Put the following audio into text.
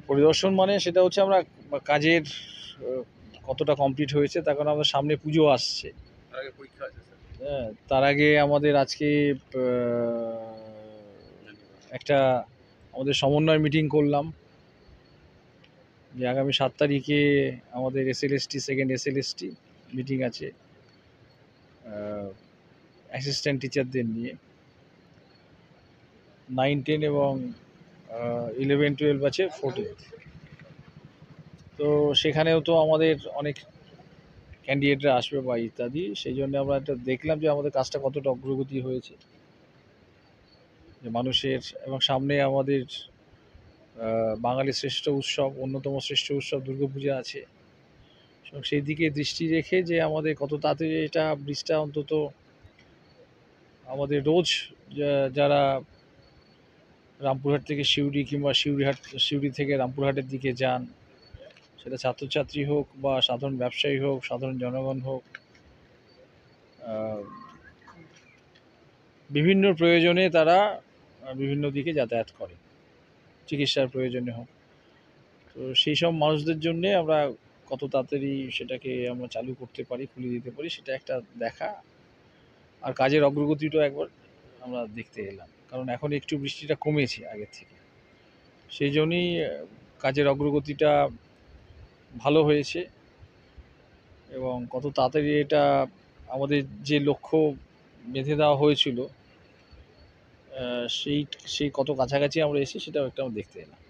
পরিদর্শন মানে সেটা হচ্ছে আমরা কাজের কতটা কমপ্লিট হয়েছে, তার কারণ আমাদের সামনে পুজো আসছে। হ্যাঁ, তার আগে আমাদের আজকে একটা আমাদের সমন্বয় মিটিং করলাম যে আগামী 7 তারিখে আমাদের এসএলএসটি সেকেন্ড এসএলএসটি মিটিং আছে অ্যাসিস্ট্যান্ট টিচারদের নিয়ে। 9, 10 এবং 11, 12 আছে 14। তো সেখানেও তো আমাদের অনেক ক্যান্ডিডেটরা আসবে বা ইত্যাদি, সেই জন্য আমরা একটা দেখলাম যে আমাদের কাজটা কতটা অগ্রগতি হয়েছে, যে মানুষের এবং সামনে আমাদের বাঙালির শ্রেষ্ঠ উৎসব, অন্যতম শ্রেষ্ঠ উৎসব দুর্গাপূজা আছে। এবং সেই দিকে দৃষ্টি রেখে যে আমাদের কত তাড়াতাড়ি এটা ব্রিজটা অন্তত আমাদের রোজ যারা রামপুরহাট থেকে সিউড়ি কিংবা সিউড়ি থেকে রামপুরহাটের দিকে যান, সেটা ছাত্রছাত্রী হোক বা সাধারণ ব্যবসায়ী হোক, সাধারণ জনগণ হোক, বিভিন্ন প্রয়োজনে তারা বিভিন্ন দিকে যাতায়াত করে, চিকিৎসার প্রয়োজনে হোক। তো সেই সব মানুষদের জন্যে আমরা কত তাড়াতাড়ি সেটাকে আমরা চালু করতে পারি, খুলে দিতে পারি, সেটা একটা দেখা। আর কাজের অগ্রগতিটাও একবার আমরা দেখতে এলাম, কারণ এখন একটু বৃষ্টিটা কমেছে আগের থেকে, সেই জন্যই কাজের অগ্রগতিটা ভালো হয়েছে। এবং কত তাড়াতাড়ি এটা আমাদের যে লক্ষ্য বেঁধে দেওয়া হয়েছিল সেই কত কাছাকাছি আমরা এসে সেটাও একটা আমরা দেখতে এলাম।